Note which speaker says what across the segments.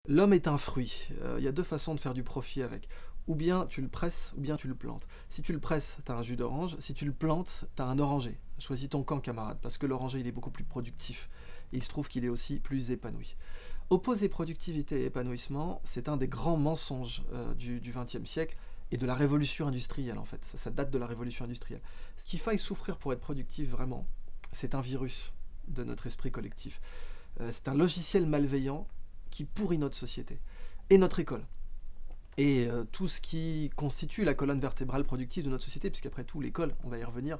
Speaker 1: L'homme est un fruit. Il y a deux façons de faire du profit avec. Ou bien tu le presses, ou bien tu le plantes. Si tu le presses, tu as un jus d'orange. Si tu le plantes, tu as un oranger. Choisis ton camp, camarade, parce que l'oranger, il est beaucoup plus productif. Et il se trouve qu'il est aussi plus épanoui. Opposer productivité et épanouissement, c'est un des grands mensonges du XXe siècle et de la révolution industrielle, en fait. Ça date de la révolution industrielle. Ce qu'il faille souffrir pour être productif, vraiment, c'est un virus de notre esprit collectif. C'est un logiciel malveillant qui pourrit notre société et notre école. Et tout ce qui constitue la colonne vertébrale productive de notre société, puisqu'après tout, l'école, on va y revenir,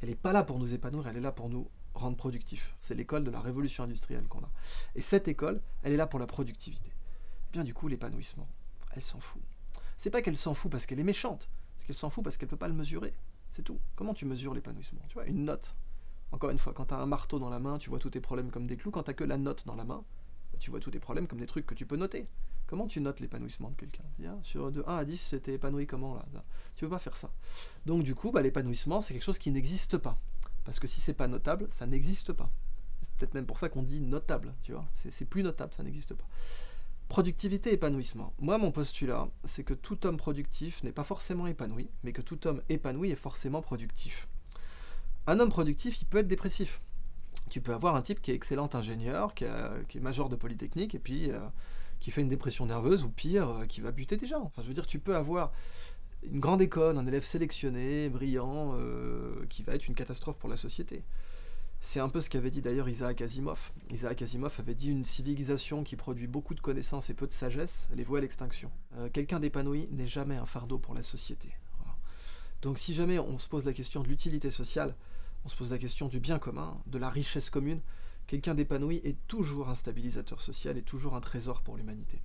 Speaker 1: elle n'est pas là pour nous épanouir, elle est là pour nous rendre productifs. C'est l'école de la révolution industrielle qu'on a. Et cette école, elle est là pour la productivité. Et bien du coup, l'épanouissement, elle s'en fout. C'est pas qu'elle s'en fout parce qu'elle est méchante, c'est qu'elle s'en fout parce qu'elle peut pas le mesurer. C'est tout. Comment tu mesures l'épanouissement? Tu vois, une note. Encore une fois, quand tu as un marteau dans la main, tu vois tous tes problèmes comme des clous. Quand tu n'as que la note dans la main, tu vois tous tes problèmes comme des trucs que tu peux noter. Comment tu notes l'épanouissement de quelqu'un? Sur de 1 à 10, c'était épanoui comment là? Tu peux pas faire ça. Donc du coup, l'épanouissement, c'est quelque chose qui n'existe pas. Parce que si c'est pas notable, ça n'existe pas. C'est peut-être même pour ça qu'on dit notable, tu vois. C'est plus notable, ça n'existe pas. Productivité, épanouissement. Moi, mon postulat, c'est que tout homme productif n'est pas forcément épanoui, mais que tout homme épanoui est forcément productif. Un homme productif, il peut être dépressif. Tu peux avoir un type qui est excellent ingénieur, qui est major de Polytechnique, et puis qui fait une dépression nerveuse, ou pire, qui va buter des gens. Enfin, je veux dire, tu peux avoir une grande école, un élève sélectionné, brillant, qui va être une catastrophe pour la société. C'est un peu ce qu'avait dit d'ailleurs Isaac Asimov. Isaac Asimov avait dit une civilisation qui produit beaucoup de connaissances et peu de sagesse, elle est vouée à l'extinction. Quelqu'un d'épanoui n'est jamais un fardeau pour la société. Voilà. Donc si jamais on se pose la question de l'utilité sociale, on se pose la question du bien commun, de la richesse commune, quelqu'un d'épanoui est toujours un stabilisateur social et toujours un trésor pour l'humanité.